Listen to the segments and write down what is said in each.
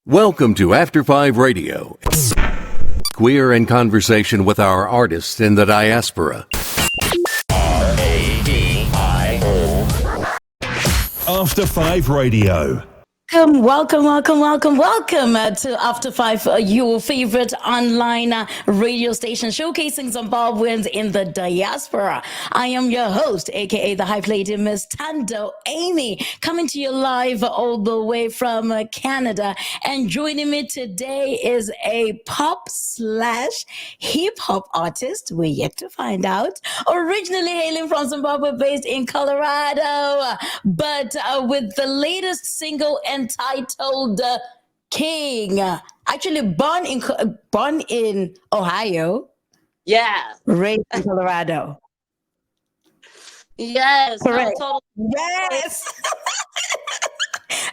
Welcome to After 5 Radio. Queer in conversation with our artists in the diaspora. After 5 Radio. Welcome to After 5, your favorite online radio station showcasing Zimbabweans in the diaspora. I am your host, aka the Hype Lady, Miss ThandoAmy, coming to you live all the way from Canada. And joining me today is a pop / hip hop artist. We're yet to find out. Originally hailing from Zimbabwe, based in Colorado, but with the latest single entitled King. Actually born in Ohio. Yeah. Raised in Colorado. Yes. Correct. No, Yes.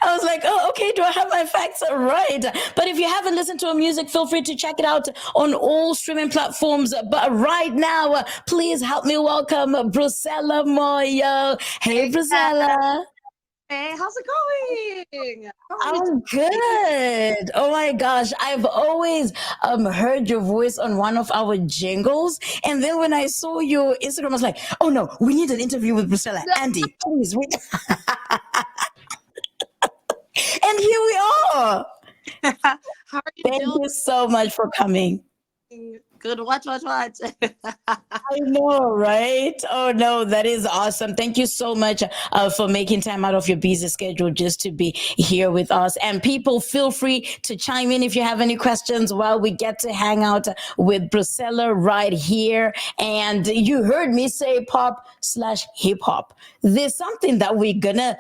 I was like, oh, okay, do I have my facts right? But if you haven't listened to her music, feel free to check it out on all streaming platforms. But right now, please help me welcome Brucella Moyo. Hey, Brucella. Hey, how's it going? I'm good. Oh my gosh. I've always heard your voice on one of our jingles. And then when I saw your Instagram, I was like, oh no, we need an interview with Brucella. Andy, please. And here we are. How are you Thank doing? you so much for coming. Good. What? I know, right? Oh no, that is awesome. Thank you so much for making time out of your busy schedule just to be here with us. And people, feel free to chime in if you have any questions while we get to hang out with Brucella right here. And you heard me say pop / hip hop. There's something that we're gonna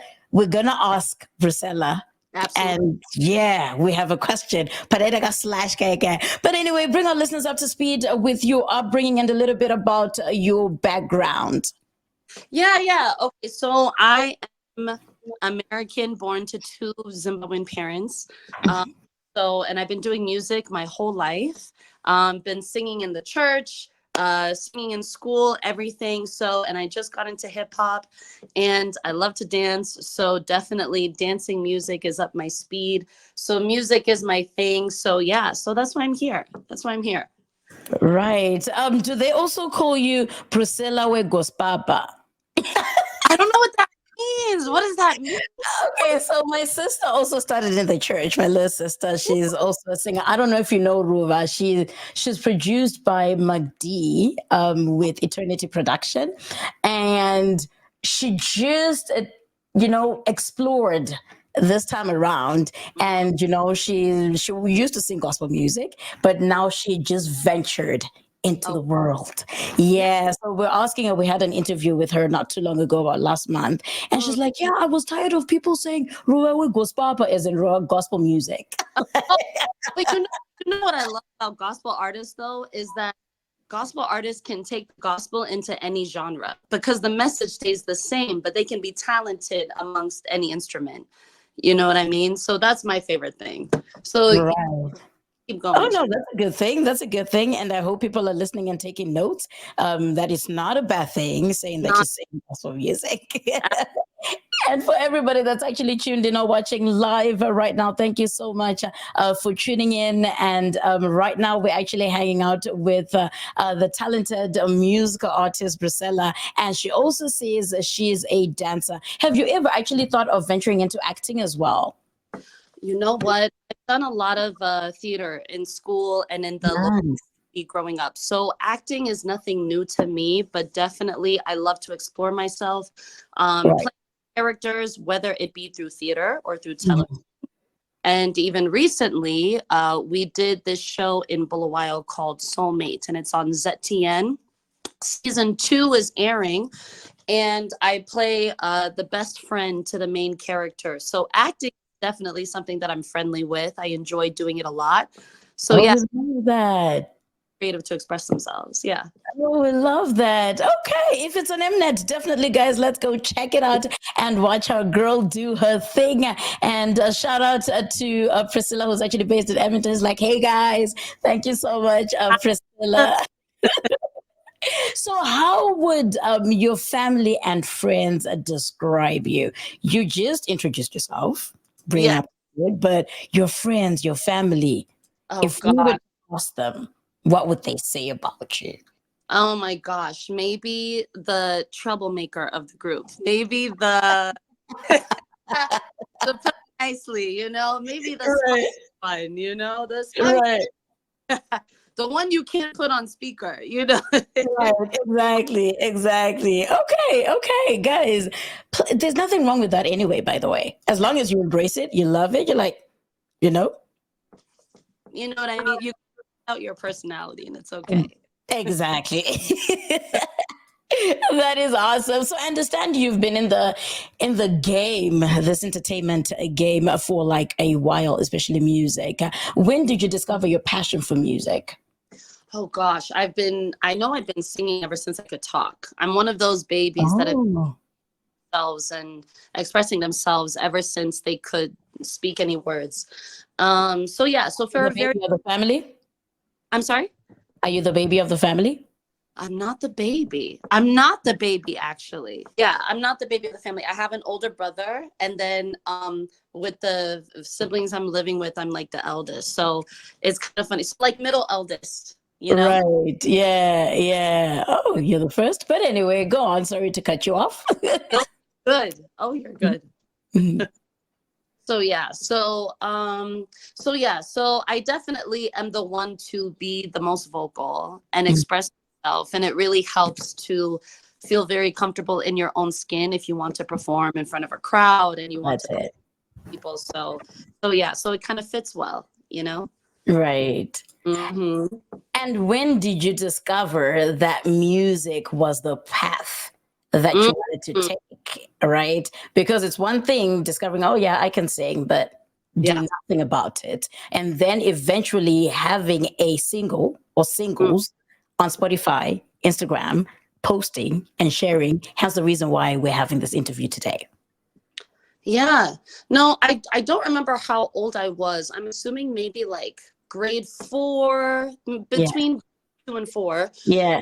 ask Brucella. Absolutely. And yeah, we have a question. But anyway, bring our listeners up to speed with your upbringing and a little bit about your background. Yeah. Okay, so I am American, born to two Zimbabwean parents. And I've been doing music my whole life. Been singing in the church, singing in school, everything. And I just got into hip hop and I love to dance. So definitely dancing music is up my speed. So music is my thing. So that's why I'm here. Right. Do they also call you Brucella we Gospapa? I don't know what that means. What does that mean? Okay, so my sister also started in the church. My little sister, she's also a singer. I don't know if you know Ruva. She's produced by McD with Eternity Production, and she just explored this time around. And she used to sing gospel music, but now she just ventured into the world. Yeah. So we're asking her, we had an interview with her not too long ago, about last month. And she's like, yeah, I was tired of people saying Ruwa Gospapa as in Ruwa gospel music. But you know what I love about gospel artists though, is that gospel artists can take the gospel into any genre because the message stays the same, but they can be talented amongst any instrument. You know what I mean? So that's my favorite thing. So Right. keep going. Oh no, that's a good thing. That's a good thing. And I hope people are listening and taking notes. That is not a bad thing, saying that you sing gospel music. And for everybody that's actually tuned in or watching live right now, thank you so much for tuning in. And right now we're actually hanging out with the talented musical artist Brucella, and she also says she's a dancer. Have you ever actually thought of venturing into acting as well? You know what? I've done a lot of theater in school and in the local growing up. So acting is nothing new to me, but definitely I love to explore myself, play characters, whether it be through theater or through television. And even recently, we did this show in Bulawayo called Soulmate, and it's on ZTN. Season 2 is airing, and I play the best friend to the main character. So acting definitely something that I'm friendly with. I enjoy doing it a lot. So I love that. Creative to express themselves. Yeah. Oh, I love that. Okay, if it's on Mnet, definitely, guys, let's go check it out and watch our girl do her thing. And shout out to Priscilla, who's actually based in Edmonton. Is like, hey guys, thank you so much, Priscilla. So how would your family and friends describe you? You just introduced yourself, bring up good, but your friends, your family, Oh if you were God. to ask them, what would they say about you? Oh my gosh. Maybe the troublemaker of the group. Maybe the to put it nicely, maybe the smart Right, one, the smart, right. the one you can't put on speaker. Right, exactly, exactly. Okay, okay, guys. There's nothing wrong with that anyway, by the way. As long as you embrace it, you love it, you're like, you know? You know what I mean? You out your personality and it's okay. Exactly. That is awesome. So I understand you've been in the game, this entertainment game for like a while, especially music. When did you discover your passion for music? Oh gosh, I know I've been singing ever since I could talk. I'm one of those babies that have Oh, themselves and expressing themselves ever since they could speak any words. So yeah, so you're for the a very, baby of the family? I'm sorry? Are you the baby of the family? I'm not the baby. I'm not the baby, actually. Yeah, I'm not the baby of the family. I have an older brother, and then with the siblings I'm living with, I'm like the eldest. So it's kind of funny. So like middle eldest, you know? Right. Yeah. Yeah. Oh, you're the first. But anyway, go on. Sorry to cut you off. Oh, good. Oh, you're good. Mhm. So yeah, so I definitely am the one to be the most vocal and express myself, and it really helps to feel very comfortable in your own skin if you want to perform in front of a crowd and you want That's to it. people. So yeah, so it kind of fits well. Right. Hmm. And when did you discover that music was the path that you wanted to take? Right? Because it's one thing discovering, oh, yeah, I can sing, but do Yeah. nothing about it. And then eventually having a single or Mm. singles on Spotify, Instagram, posting and sharing. Hence the reason why we're having this interview today. Yeah. No, I don't remember how old I was. I'm assuming maybe like grade 4, Yeah. between 2 and 4. Yeah.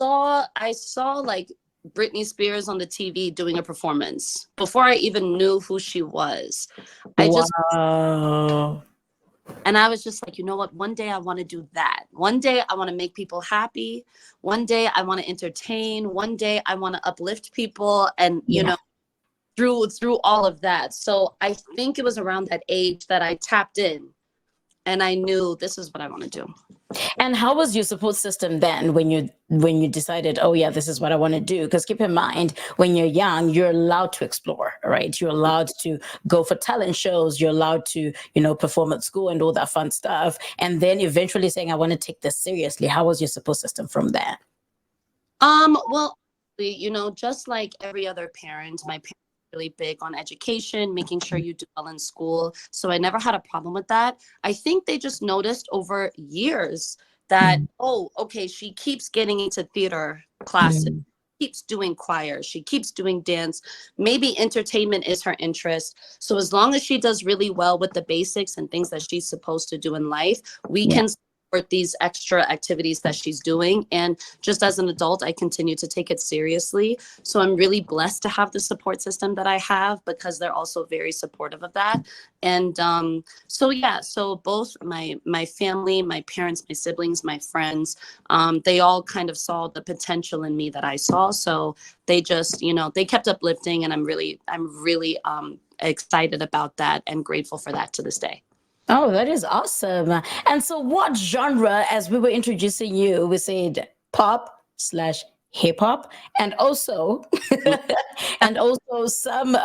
I saw like Britney Spears on the TV doing a performance before I even knew who she was. I just Wow. and I was just like, you know what? One day I want to do that. One day I want to make people happy. One day I want to entertain. One day I want to uplift people and Yeah. through all of that. So I think it was around that age that I tapped in and I knew this is what I want to do. And how was your support system then when you decided, oh yeah, this is what I want to do? Because keep in mind, when you're young, you're allowed to explore, right? You're allowed to go for talent shows. You're allowed to, perform at school and all that fun stuff. And then eventually saying, I want to take this seriously. How was your support system from there? Well, just like every other parent, my parents are really big on education, making sure you do well in school. So I never had a problem with that. I think they just noticed over years that, Mhm. oh, okay, she keeps getting into theater classes, Mhm. keeps doing choir, she keeps doing dance. Maybe entertainment is her interest. So as long as she does really well with the basics and things that she's supposed to do in life, we Yeah. can support these extra activities that she's doing. And just as an adult, I continue to take it seriously. So I'm really blessed to have the support system that I have because they're also very supportive of that. And so yeah, so both my family, my parents, my siblings, my friends, they all kind of saw the potential in me that I saw. So they just, they kept uplifting, and I'm really excited about that and grateful for that to this day. Oh, that is awesome. And so, what genre, as we were introducing you, we said pop slash hip hop, and also, and also some,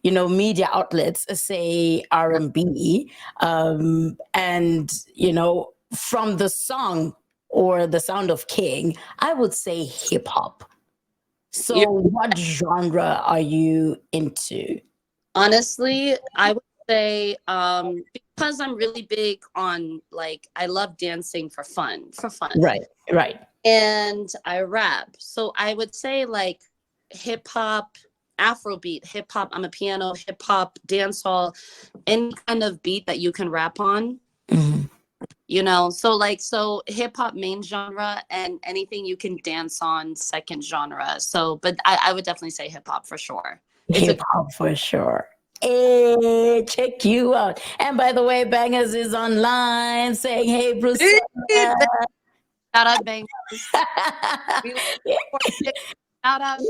media outlets say R&B, and from the song or the Sound of King, I would say hip hop. So, what genre are you into? Honestly, I would say because I'm really big on like I love dancing for fun, Right, right. and I rap. So I would say like hip hop, Afrobeat, hip hop. I'm a piano, hip hop, dancehall, any kind of beat that you can rap on. Mhm. So hip hop main genre and anything you can dance on second genre. So, but I would definitely say hip hop for sure. It's a Hip hop for sure. Hey, check you out. And by the way, Bangers is online saying, hey, Brucella. Shout out, Bangers. We look forward to it. Shout out.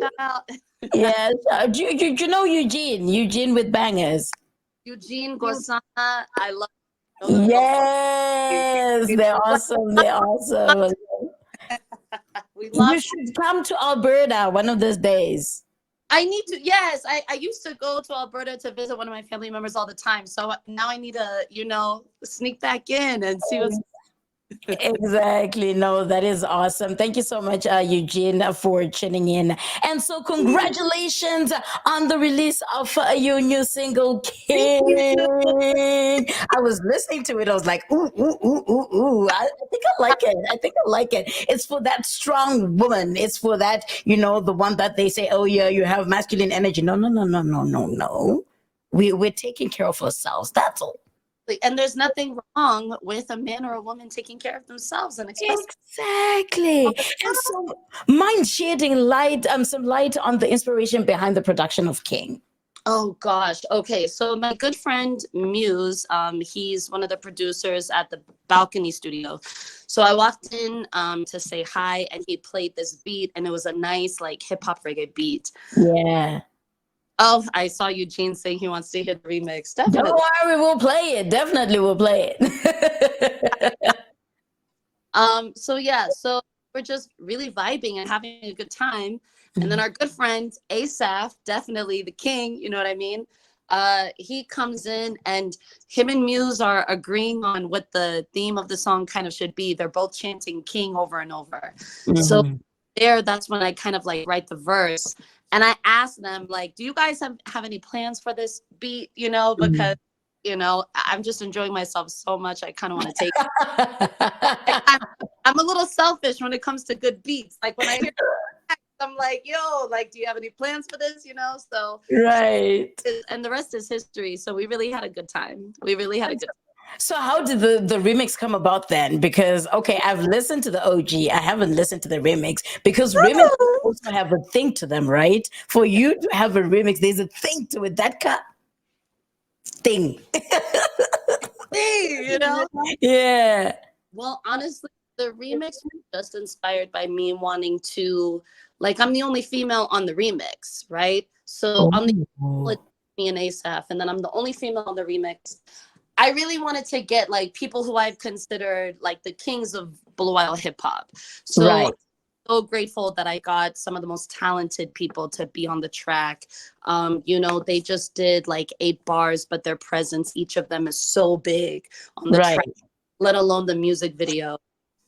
Yes. Do you know Eugene? Eugene with Bangers. Eugene Gosana, I love know them both. Yes, they're awesome. They're awesome. We You love. should come to Alberta one of those days. I need to. Yes, I used to go to Alberta to visit one of my family members all the time. So now I need to, sneak back in and see what's. Exactly. No, that is awesome. Thank you so much, Eugene, for tuning in. And so, congratulations on the release of your new single, King. I was listening to it. I was like, ooh, ooh, ooh, ooh, ooh. I think I like it. I think I like it. It's for that strong woman. It's for that, the one that they say, oh, yeah, you have masculine energy. No, no, no, no, no, no, no. We're taking care of ourselves. That's all. And there's nothing wrong with a man or a woman taking care of themselves and expressing. Exactly. And so, mind shedding light, some light on the inspiration behind the production of King. Oh gosh. Okay. So my good friend Muse, he's one of the producers at the Balcony Studio. So I walked in to say hi, and he played this beat, and it was a nice like hip hop reggae beat. Yeah. Oh, I saw Eugene saying he wants to hear the remix. Definitely. Don't worry, we'll play it. Definitely we'll play it. So we're just really vibing and having a good time. And then our good friend Asaph, definitely the king, you know what I mean? He comes in, and him and Muse are agreeing on what the theme of the song kind of should be. They're both chanting King over and over. So that's when I kind of like write the verse. And I asked them, like, do you guys have any plans for this beat? Because I'm just enjoying myself so much. I kind of want to take it. I'm a little selfish when it comes to good beats. Like when I hear I'm like, yo, like, do you have any plans for this? So Right. And the rest is history. So we really had a good time. So how did the remix come about then? Because I've listened to the OG. I haven't listened to the remix because remix also have a thing to them, right? For you to have a remix, there's a thing to it. That thing. Yeah. Well, honestly, the remix was just inspired by me wanting to, like, I'm the only female on the remix, right? So I'm the me and Asaph, and then I'm the only female on the remix. I really wanted to get like people who I've considered like the kings of Blue Isle hip hop. So right. So grateful that I got some of the most talented people to be on the track. They just did like 8 bars, but their presence, each of them is so big on the track, let alone the music video.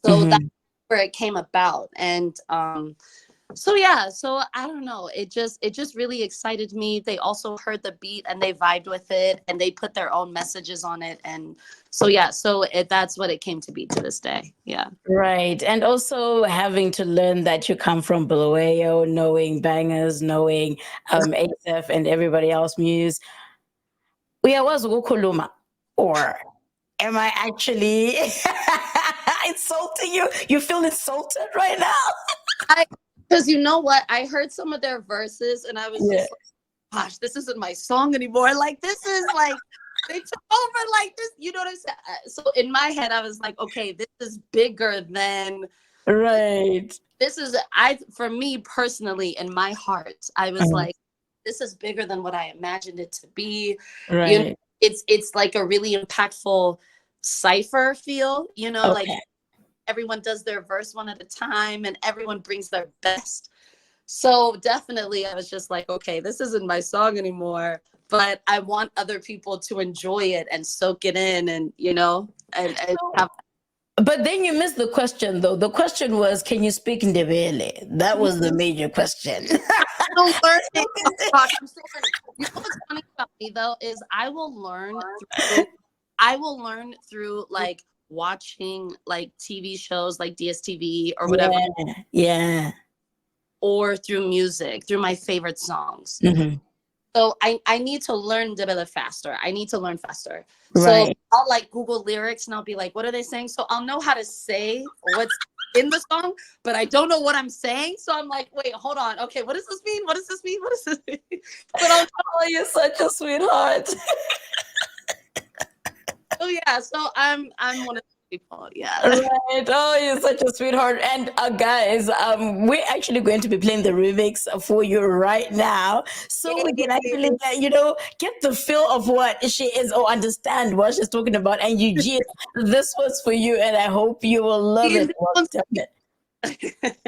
So that's where it came about. And so I don't know. It just really excited me. They also heard the beat and they vibed with it, and they put their own messages on it. And that's what it came to be to this day. Yeah. Right. And also having to learn that you come from Bulawayo, knowing Bangers, knowing ASF and everybody else Muse. Was Ukuluma, or am I actually insulting you? You feel insulted right now? Because you know what? I heard some of their verses and I was just like, gosh, this isn't my song anymore. Like, this is like, they took over like this. You know what I'm saying? So in my head, I was like, okay, this is bigger than. Right. This is, for me personally, in my heart, I was like, this is bigger than what I imagined it to be. Right. It's like a really impactful cipher feel, like everyone does their verse one at a time and everyone brings their best. So definitely I was just like, okay, this isn't my song anymore, but I want other people to enjoy it and soak it in and, and have. But then you missed the question though. The question was, can you speak Ndebele? That was the major question. I'm still learning. You know what's funny about me though is I will learn through like watching like TV shows like DSTV or whatever. Yeah. Or through music, through my favorite songs. So I need to learn Ndebele faster. I need to learn faster. So I'll like Google lyrics and I'll be like, what are they saying? So I'll know how to say what's in the song, but I don't know what I'm saying. So I'm like, wait, hold on. Okay, what does this mean? What does this mean? What does this mean? But Oh, you're such a sweetheart. oh yeah, so I'm one of the people. Yeah. Right. Oh, you're such a sweetheart. And guys, we're actually going to be playing the remix for you right now. So we can actually, get the feel of what she is or understand what she's talking about. And Eugene, this was for you, and I hope you will love it.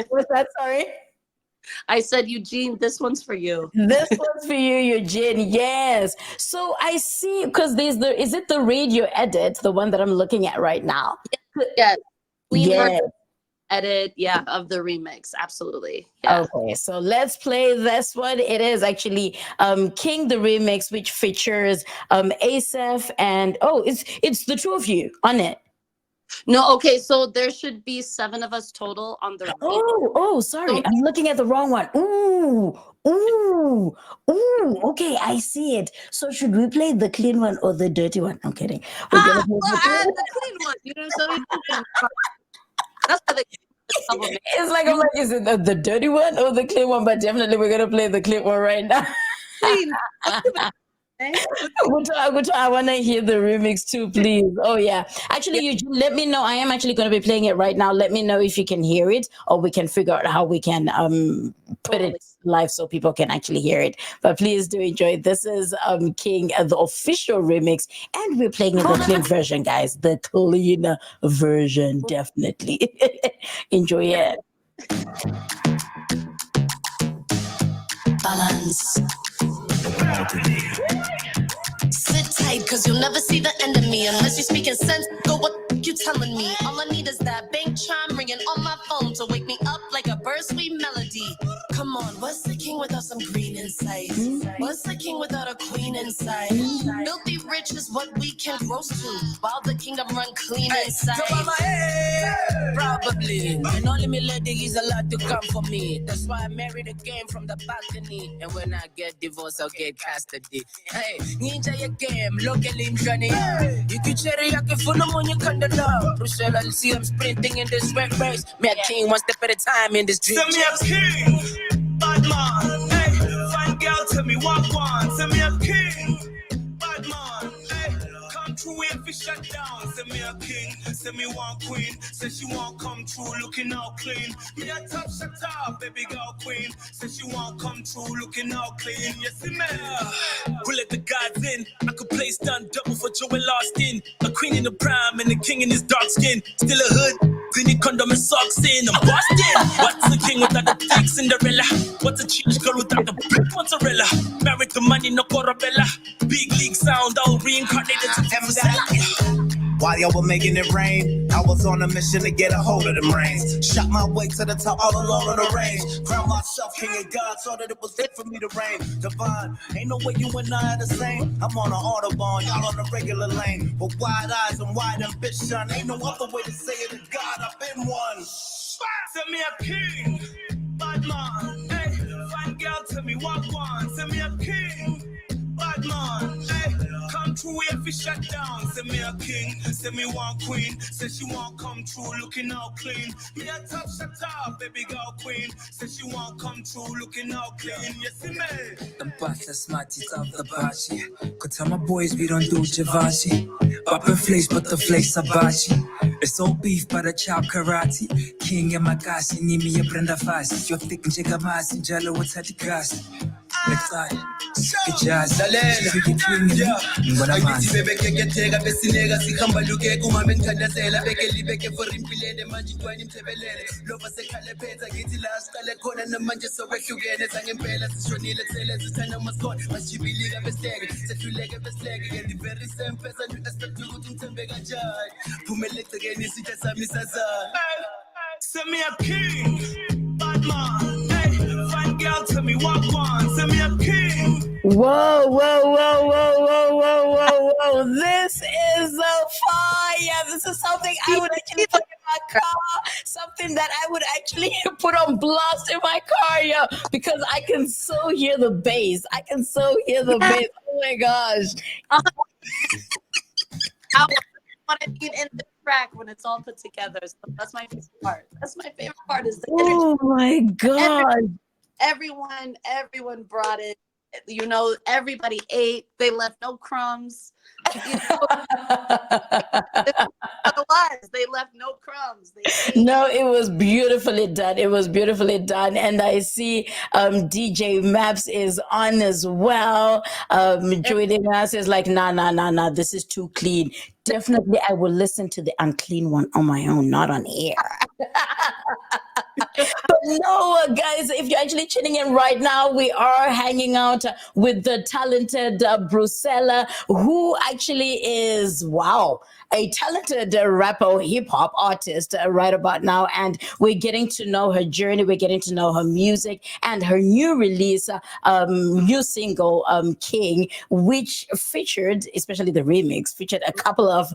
What's that? Sorry? I said, Eugene, this one's for you. This one's for you, Eugene. Yes. So I see, because is it the radio edit, the one that I'm looking at right now? Yeah. Yeah. Edit, of the remix. Absolutely. Yeah. Okay, so let's play this one. It is actually King the remix, which features Asaph and it's the two of you on it. No, okay, so there should be 7 of us total on the Sorry, I'm looking at the wrong one. Ooh, okay, I see it. So should we play the clean one or the dirty one? I'm kidding. We're gonna play the clean one. That's why it's like, I'm like, is it the dirty one or the clean one? But definitely we're gonna play the clean one right now. clean. I want to hear the remix too, please. Oh yeah, actually, you let me know. I am actually going to be playing it right now. Let me know if you can hear it, or we can figure out how we can put it live so people can actually hear it. But please do enjoy it. This is King, the official remix, and we're playing the clean version, guys. The clean version, definitely. Enjoy it. Balance. Sit tight, cause you'll never see the end of me unless you're speaking sense. Go, what you telling me? All I need is that bank chime ringing on my phone to wake me up like a bird sweet melody. Come on, what's the king without some green inside? What's the king without a queen inside? Filthy rich is what we can roast to, while the kingdom run clean inside. Probably, and only me lady is allowed to come for me. That's why I married a game from the balcony. And when I get divorced, I'll get custody. Hey, ninja your game, local in Johnny. You can cherry, I can full of on your candela. Brucella, I'll see I'm sprinting in this red race. Me a king, one step at a time in this dream. Send me a king, bad man. Hey, fine girl, tell me what one. Send me a king, bad man. Hey, come true if you shut down. Send me a king, send me one queen. Say she won't come true, looking all clean. Me a top shut up, baby girl queen. Say she won't come true, looking all clean. Yes, man. We'll let the gods in. I could play stunt double for Joel Austin. A queen in the prime and a king in his dark skin. Still a hood, clean condom and socks in. I'm Boston. What's the king without the thick Cinderella? What's a cheese girl without the big mozzarella? Married to money, no Corabella. Big league sound, all reincarnated to that. While y'all were making it rain, I was on a mission to get a hold of them reins. Shot my way to the top all along on the range. Crowned myself king of God, so that it was fit for me to reign. Divine, ain't no way you and I are the same. I'm on an Autobahn, y'all on a regular lane. With wide eyes and wide ambition, ain't no other way to say it than God, I've been one. Send me a king, bad man. Hey, fine girl, tell me what one. Send me a king, bad man. Hey, come true if you shut down. Send me a king, send me one queen. Say she won't come true, looking all clean. Me a top shut up, baby girl queen. Say she won't come true, looking all clean. Yes, man. The butler smarties of the bashi. Could tell my boys we don't do Javashi. Poppin' flakes, but the flakes are bashi. It's all beef, but a chow karate. King and Makasi, need me a Brenda Fast. You're thick and Jagamasi, Jello, what's at the gas? Next time, get jazz. But I'm on. Send me a king, bad man. Hey, fine girl, tell me what one. Send me a king. Whoa. This is a fire. This is something I would actually put in my car. Something that I would actually put on blast in my car, yeah, because I can so hear the bass. Oh my gosh. I want to be in the track when it's all put together. So that's my favorite part. That's my favorite part is the Oh my God. everyone brought it. You know, everybody ate. They left no crumbs. You know, otherwise, they left no crumbs. They ate. No, it was beautifully done. It was beautifully done. And I see DJ Maps is on as well. Joining us is like, nah, this is too clean. Definitely, I will listen to the unclean one on my own, not on air. But no, guys, if you're actually tuning in right now, we are hanging out with the talented Brucella, who actually is, wow, a talented rapper, hip hop artist right about now. And we're getting to know her journey. We're getting to know her music and her new release, new single, King, which featured, especially the remix, featured a couple of,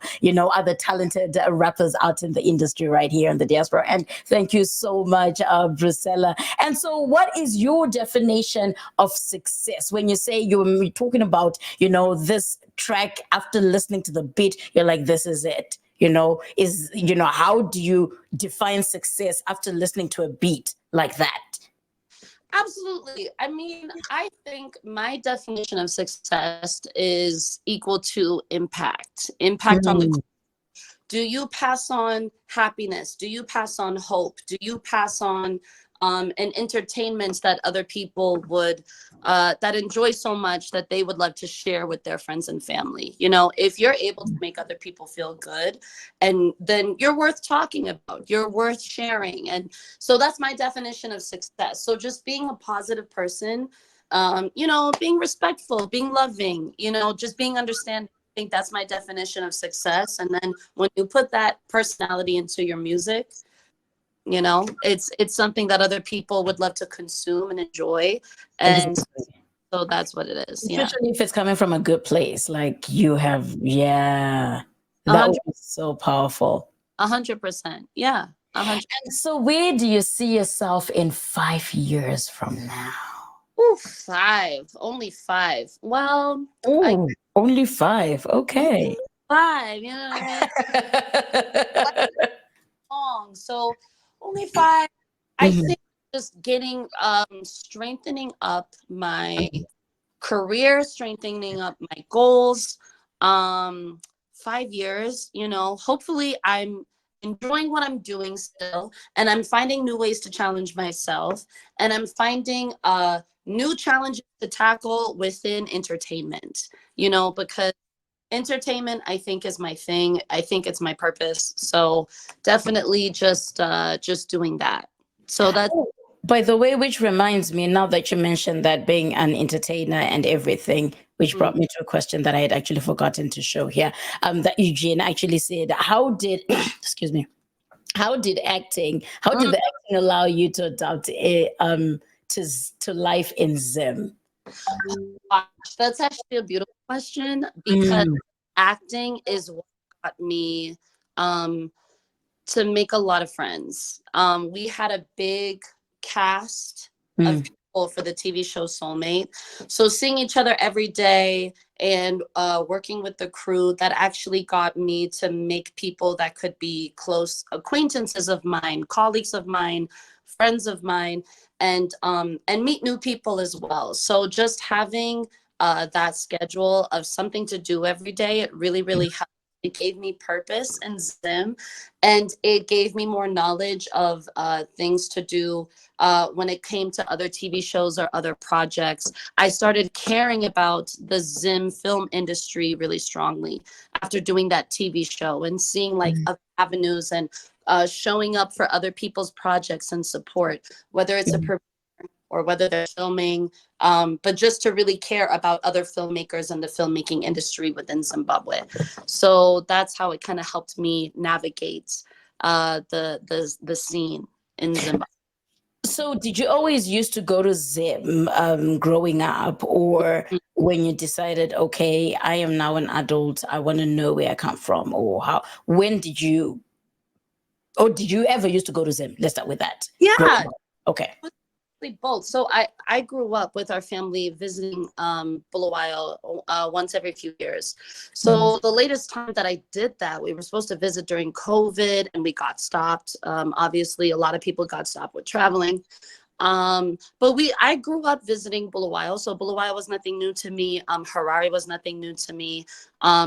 other talented rappers out in the industry right here in the diaspora. And thank you so much, Brucella. And so what is your definition of success? When you say you're talking about, this track, after listening to the beat, you're like, this is it. How do you define success after listening to a beat like that? Absolutely. I mean, I think my definition of success is equal to impact. Impact on the. Do you pass on happiness? Do you pass on hope? Do you pass on an entertainment that other people would that enjoy so much that they would love to share with their friends and family? If you're able to make other people feel good, and then you're worth talking about, you're worth sharing. And so that's my definition of success. So just being a positive person, being respectful, being loving, just being understanding. I think that's my definition of success. And then when you put that personality into your music, it's something that other people would love to consume and enjoy. And so that's what it is. Especially if it's coming from a good place, like you have, that would be so powerful. 100%. Yeah. 100%. And so where do you see yourself in 5 years from now? Ooh, 5. Only 5. Well, only 5. Okay. 5, you know what I mean? Long. So only 5. I think just getting strengthening up my career, strengthening up my goals. 5 years, hopefully I'm enjoying what I'm doing still, and I'm finding new ways to challenge myself, and I'm finding new challenges to tackle within entertainment, because entertainment, I think, is my thing. I think it's my purpose. So definitely just doing that. So that's. By the way, which reminds me, now that you mentioned that, being an entertainer and everything, which brought me to a question that I had actually forgotten to show here, that Eugene actually said, how did, excuse me, how did the acting allow you to adapt to life in Zim? That's actually a beautiful question, because acting is what got me to make a lot of friends. We had a big cast of people for the TV show Soulmate. So seeing each other every day and working with the crew, that actually got me to make people that could be close acquaintances of mine, colleagues of mine, friends of mine, and meet new people as well. So just having that schedule of something to do every day, it really, really helped. It gave me purpose in Zim, and it gave me more knowledge of things to do when it came to other TV shows or other projects. I started caring about the Zim film industry really strongly after doing that TV show and seeing like other avenues and showing up for other people's projects and support, whether it's a premiere or whether they're filming, but just to really care about other filmmakers and the filmmaking industry within Zimbabwe. So that's how it kind of helped me navigate the scene in Zimbabwe. So did you always used to go to Zim growing up, or when you decided, okay, I am now an adult, I want to know where I come from, or when did you, or did you ever used to go to Zim? Let's start with that. Yeah. Okay. both. So I grew up with our family visiting Bulawayo once every few years. So the latest time that I did that, we were supposed to visit during COVID and we got stopped. Obviously, a lot of people got stopped with traveling. But I grew up visiting Bulawayo, so Bulawayo was nothing new to me. Harare was nothing new to me.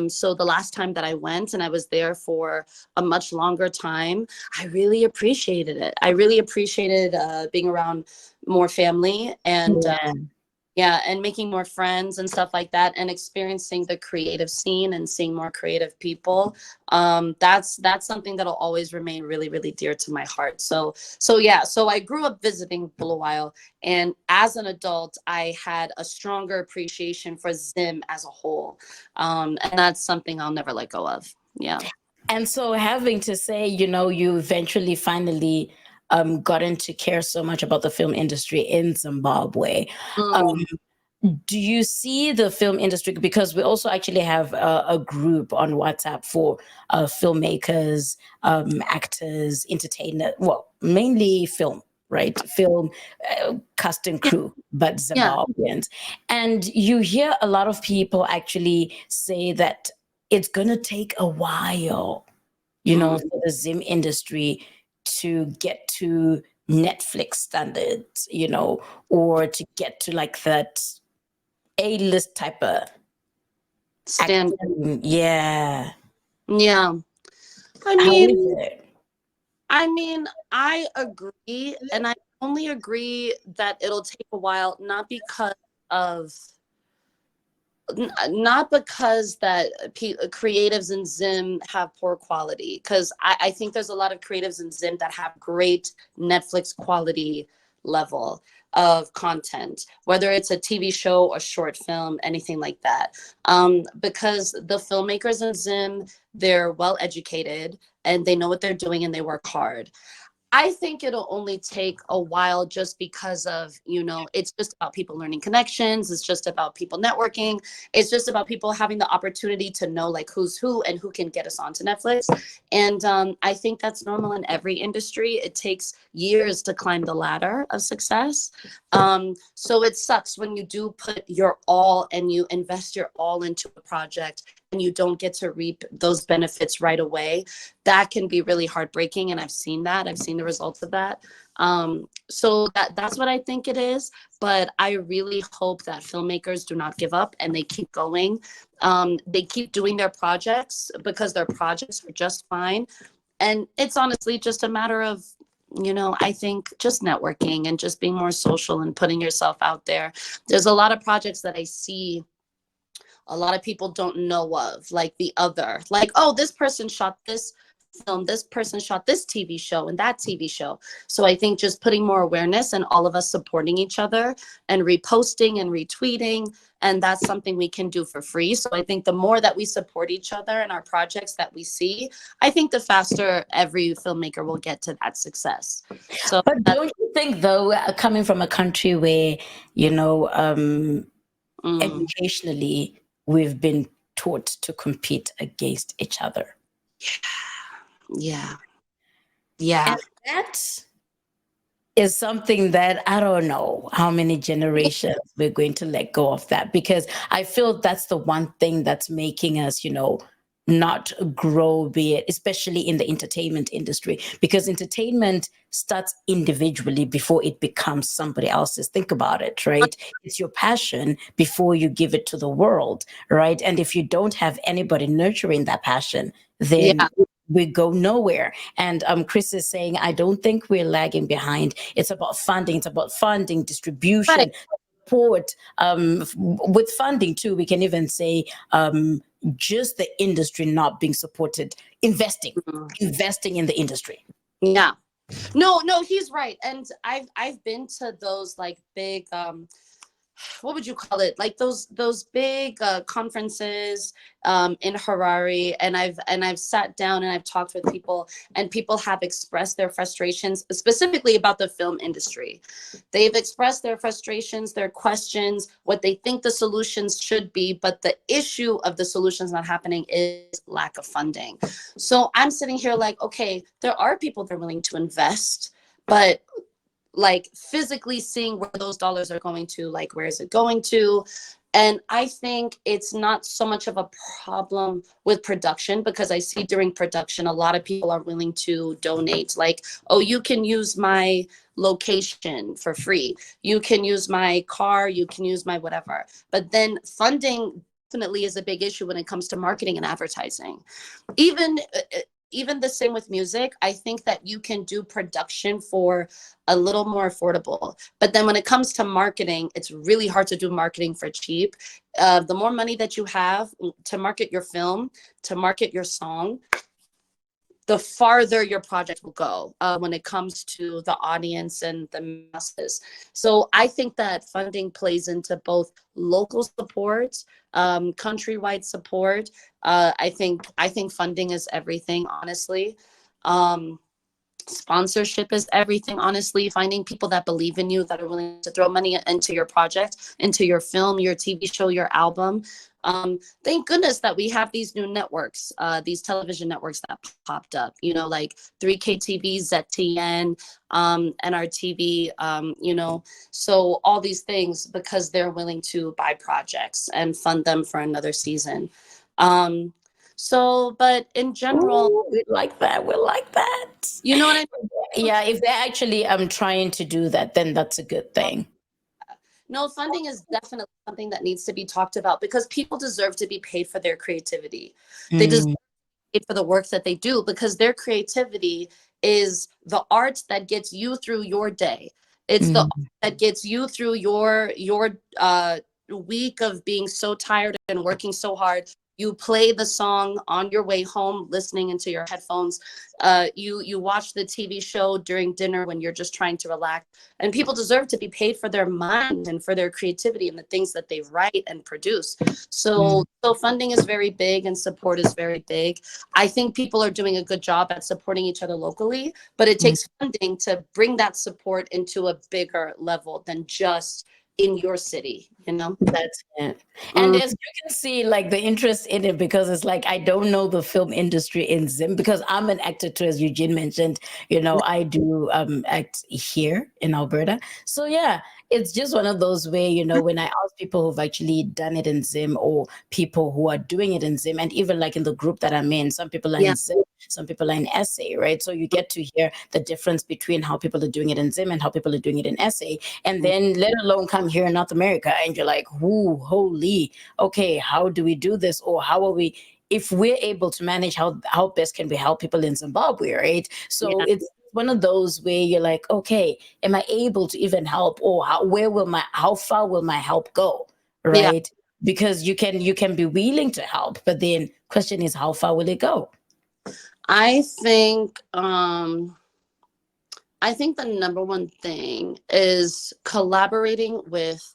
So the last time that I went and I was there for a much longer time, I really appreciated it. I really appreciated being around more family and yeah, and making more friends and stuff like that, and experiencing the creative scene and seeing more creative people. That's something that'll always remain really, really dear to my heart. So yeah, so I grew up visiting Bulawayo, and as an adult, I had a stronger appreciation for Zim as a whole, and that's something I'll never let go of. Yeah. And so, having to say, you eventually finally gotten to care so much about the film industry in Zimbabwe. Do you see the film industry, because we also actually have a group on WhatsApp for filmmakers, actors, entertainers, well, mainly film, right? Film cast and crew, but Yeah. Zimbabweans. And you hear a lot of people actually say that it's going to take a while, for the Zim industry to get to Netflix standards, or to get to like that A-list type of Stand. acting. Yeah. Yeah. I How mean, is it? I agree, and I only agree that it'll take a while, not because of not because that creatives in Zim have poor quality, because I think there's a lot of creatives in Zim that have great Netflix quality level of content, whether it's a TV show, a short film, anything like that. Because the filmmakers in Zim, they're well educated and they know what they're doing and they work hard. I think it'll only take a while just because of, it's just about people learning connections. It's just about people networking. It's just about people having the opportunity to know like who's who and who can get us onto Netflix. And I think that's normal in every industry. It takes years to climb the ladder of success. So it sucks when you do put your all and you invest your all into a project and you don't get to reap those benefits right away. That can be really heartbreaking, and I've seen the results of that. So that's what I think it is, but I really hope that filmmakers do not give up and they keep going. They keep doing their projects because their projects are just fine, and it's honestly just a matter of, I think just networking and just being more social and putting yourself out there. There's a lot of projects that I see a lot of people don't know of, like the other, like, oh, this person shot this film, this person shot this TV show and that TV show. So I think just putting more awareness and all of us supporting each other and reposting and retweeting, and that's something we can do for free. So I think the more that we support each other and our projects that we see, I think the faster every filmmaker will get to that success. So But don't you think, though, coming from a country where, educationally, we've been taught to compete against each other? yeah. And that is something that I don't know how many generations we're going to let go of that, because I feel that's the one thing that's making us, not grow, be it, especially in the entertainment industry, because entertainment starts individually before it becomes somebody else's. Think about it, right? It's your passion before you give it to the world, right? And if you don't have anybody nurturing that passion, then we go nowhere. And Chris is saying, I don't think we're lagging behind. It's about funding. It's about funding, distribution, Right. support. With funding too, we can even say just the industry not being supported, investing in the industry. Yeah. No, he's right. And I've been to those like big what would you call it, like those big conferences in Harare, and I've sat down and I've talked with people, and people have expressed their frustrations specifically about the film industry. They've expressed their frustrations, their questions, what they think the solutions should be, but the issue of the solutions not happening is lack of funding. So I'm sitting here like, okay, there are people that are willing to invest, but like physically seeing where those dollars are going to, like where is it going to. And I think it's not so much of a problem with production, because I see during production a lot of people are willing to donate, like, oh, you can use my location for free, you can use my car, you can use my whatever. But then funding definitely is a big issue when it comes to marketing and advertising. Even even the same with music. I think that you can do production for a little more affordable, but then when it comes to marketing, it's really hard to do marketing for cheap. The more money that you have to market your film, to market your song, the farther your project will go when it comes to the audience and the masses. So I think that funding plays into both local support, countrywide support. I think funding is everything, honestly. Sponsorship is everything, honestly. Finding people that believe in you, that are willing to throw money into your project, into your film, your TV show, your album. Thank goodness that we have these new networks, these television networks that popped up, like 3K TV, ZTN, NRTV, so all these things, because they're willing to buy projects and fund them for another season. But in general, Ooh, we like that. We like that. you know what I mean? Yeah, if they're actually trying to do that, then that's a good thing. No, funding is definitely something that needs to be talked about, because people deserve to be paid for their creativity. They deserve to be paid for the work that they do, because their creativity is the art that gets you through your day. It's the art that gets you through your week of being so tired and working so hard. You play the song on your way home, listening into your headphones. You watch the TV show during dinner when you're just trying to relax. And people deserve to be paid for their mind and for their creativity and the things that they write and produce. So funding is very big and support is very big. I think people are doing a good job at supporting each other locally, but it takes funding to bring that support into a bigger level than just in your city. That's it. And as you can see, like the interest in it, because it's like, I don't know the film industry in Zim, because I'm an actor too, as Eugene mentioned. I do act here in Alberta. So yeah, it's just one of those where, when I ask people who've actually done it in Zim, or people who are doing it in Zim, and even like in the group that I'm in, some people are in Zim, some people are in SA, right? So you get to hear the difference between how people are doing it in Zim and how people are doing it in SA. And then let alone come here in North America, and you're like, whoo, holy, okay, how do we do this? Or how are we, if we're able to manage, how best can we help people in Zimbabwe, right? So it's one of those where you're like, okay, am I able to even help? Or how far will my help go, right? Because you can be willing to help, but then question is, how far will it go? I think the number one thing is collaborating with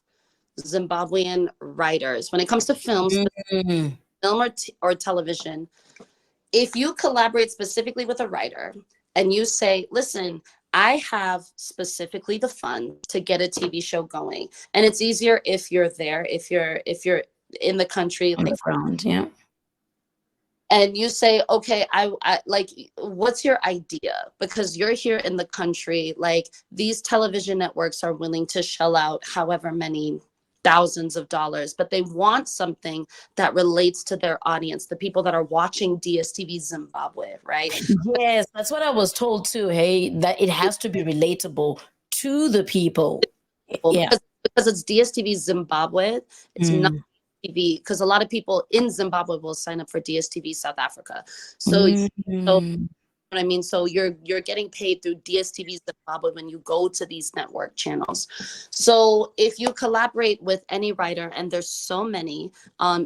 Zimbabwean writers when it comes to films, film or television. If you collaborate specifically with a writer and you say, listen, I have specifically the fund to get a TV show going, and it's easier if you're there, if you're in the country, on the ground, yeah. And you say, okay, I like, what's your idea? Because you're here in the country, like these television networks are willing to shell out however many thousands of dollars, but they want something that relates to their audience, the people that are watching DSTV Zimbabwe, right? Yes, that's what I was told too. Hey, that it has to be relatable to the people. Yeah, because it's DSTV Zimbabwe. It's not TV, because a lot of people in Zimbabwe will sign up for DSTV South Africa. So what I mean, so you're getting paid through DSTV Zimbabwe when you go to these network channels. So if you collaborate with any writer, and there's so many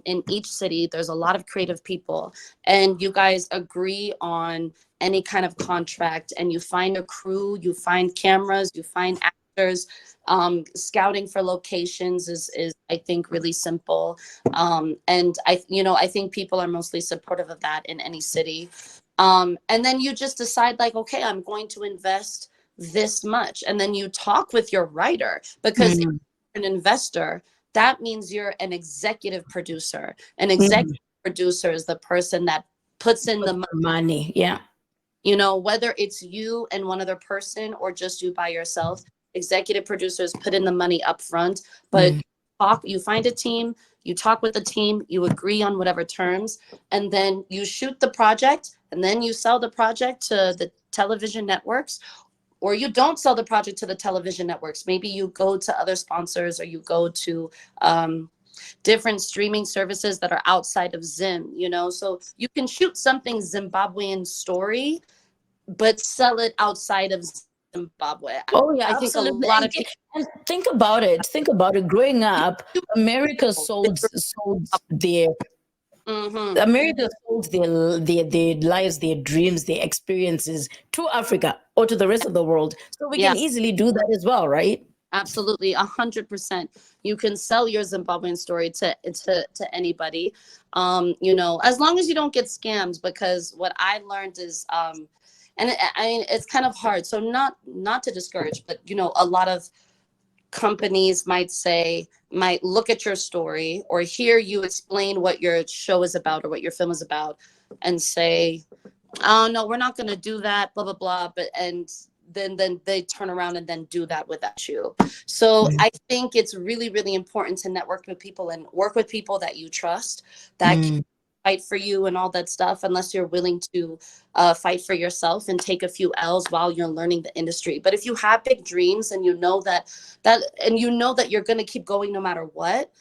in each city, there's a lot of creative people, and you guys agree on any kind of contract, and you find a crew, you find cameras, you find actors. Scouting for locations is I think really simple, and I think people are mostly supportive of that in any city. And then you just decide, like, okay, I'm going to invest this much. And then you talk with your writer, because if you're an investor, that means you're an executive producer. An executive producer is the person that puts in the money. Yeah. Whether it's you and one other person or just you by yourself, executive producers put in the money up front, but you find a team, you talk with the team, you agree on whatever terms, and then you shoot the project, and then you sell the project to the television networks, or you don't sell the project to the television networks. Maybe you go to other sponsors, or you go to different streaming services that are outside of Zim, you know? So you can shoot something Zimbabwean story, but sell it outside of Zimbabwe. Oh yeah, I think a absolutely. lot of people And think about it. Think about it. Growing up, America sold their Mhm. America sold their lives, their dreams, their experiences to Africa or to the rest of the world. So we Yeah. can easily do that as well, right? Absolutely, 100%. You can sell your Zimbabwean story to anybody, you know, as long as you don't get scammed. Because what I learned is, I mean, it's kind of hard. So not to discourage, but you know, a lot of companies might look at your story or hear you explain what your show is about or what your film is about, and say, oh no, we're not going to do that, blah blah blah. But and then they turn around and then do that without you. So I think it's really, really important to network with people and work with people that you trust, that can fight for you and all that stuff, unless you're willing to fight for yourself and take a few L's while you're learning the industry. But if you have big dreams and you know that you're going to keep going no matter what,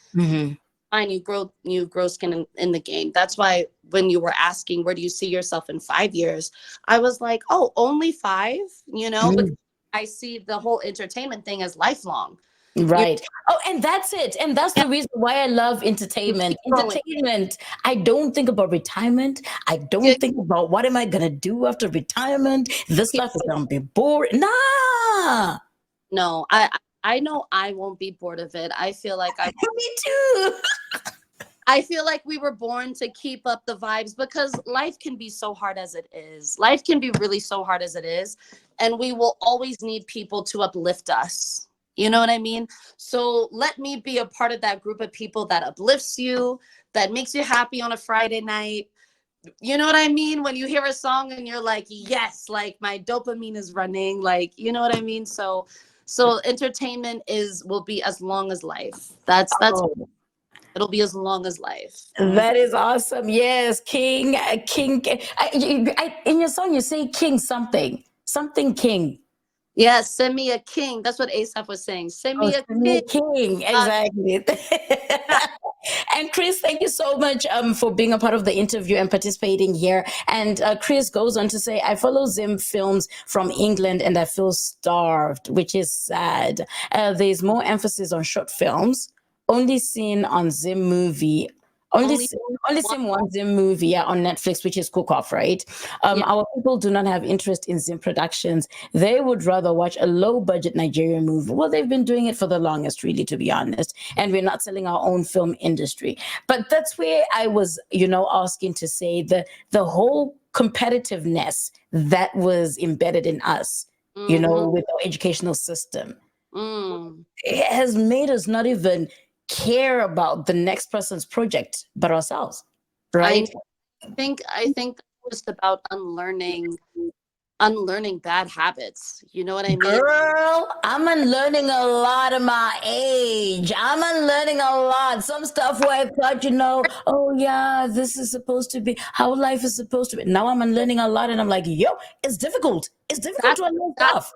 fine, you grow skin in the game. That's why when you were asking, where do you see yourself in 5 years? I was like, oh, only 5, you know, but I see the whole entertainment thing as lifelong. Right. Oh, and that's it. And that's the reason why I love entertainment. Entertainment. I don't think about retirement. I don't think about what am I gonna do after retirement. This life is gonna be boring. Nah. No, I know I won't be bored of it. I feel like Me too. I feel like we were born to keep up the vibes, because life can be so hard as it is. Life can be really so hard as it is. And we will always need people to uplift us. You know what I mean? So let me be a part of that group of people that uplifts you, that makes you happy on a Friday night. You know what I mean? When you hear a song and you're like, yes, like my dopamine is running, like, you know what I mean? So entertainment will be as long as life. That's it'll be as long as life. That is awesome. Yes, King, King. In your song, you say King something King. Yeah, send me a king. That's what ASAP was saying. Send me a Send me king. King. Exactly. And Chris, thank you so much for being a part of the interview and participating here. And Chris goes on to say, I follow Zim films from England and I feel starved, which is sad. There's more emphasis on short films, only seen on Zim movie. Only seen one Zim movie on Netflix, which is Cook Off, right? Our people do not have interest in Zim productions. They would rather watch a low-budget Nigerian movie. Well, they've been doing it for the longest, really, to be honest. And we're not selling our own film industry. But that's where I was, asking to say the whole competitiveness that was embedded in us, with our educational system. It has made us not even care about the next person's project but ourselves, right? I think it's about unlearning bad habits. You know what I mean? Girl, I'm unlearning a lot of my age. I'm unlearning a lot. Some stuff where I thought, oh yeah, this is supposed to be how life is supposed to be. Now I'm unlearning a lot and I'm like, yo, it's difficult. It's difficult to unlearn stuff.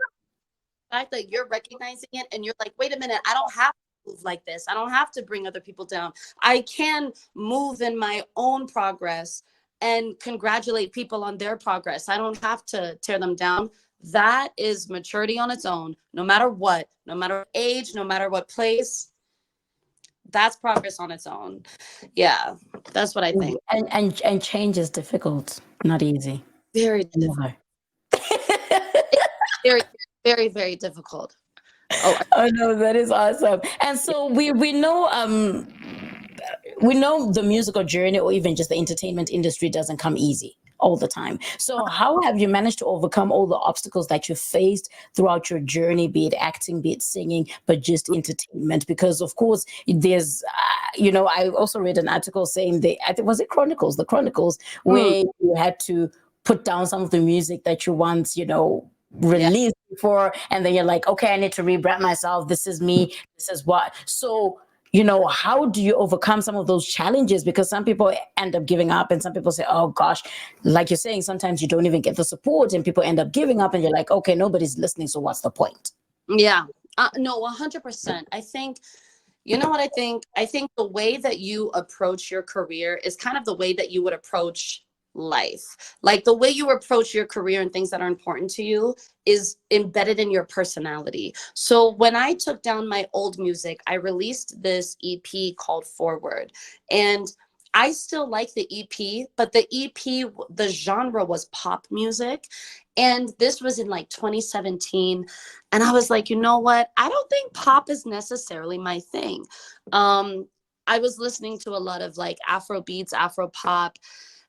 The fact that you're recognizing it and you're like, wait a minute, I don't have move like this. I don't have to bring other people down. I can move in my own progress and congratulate people on their progress. I don't have to tear them down. That is maturity on its own, no matter what, no matter age, no matter what place. That's progress on its own. Yeah, that's what I think. And change is difficult, not easy. Very difficult. very, very, very difficult. Oh no, that is awesome. And so we know the musical journey or even just the entertainment industry doesn't come easy all the time. So how have you managed to overcome all the obstacles that you faced throughout your journey, be it acting, be it singing, but just entertainment? Because of course there's I also read an article saying was it the Chronicles where you had to put down some of the music that you once released before, and then you're like, okay, I need to rebrand myself. This is me. This is what. So, how do you overcome some of those challenges? Because some people end up giving up, and some people say, oh gosh, like you're saying, sometimes you don't even get the support, and people end up giving up, and you're like, okay, nobody's listening. So what's the point? Yeah. No, 100%. I think, you know what I think? I think the way that you approach your career is kind of the way that you would approach life. Like the way you approach your career and things that are important to you is embedded in your personality. So when I took down my old music, I released this EP called Forward. And I still like the EP, but the EP, the genre was pop music. And this was in like 2017. And I was like, you know what? I don't think pop is necessarily my thing. I was listening to a lot of like Afro beats, Afro pop.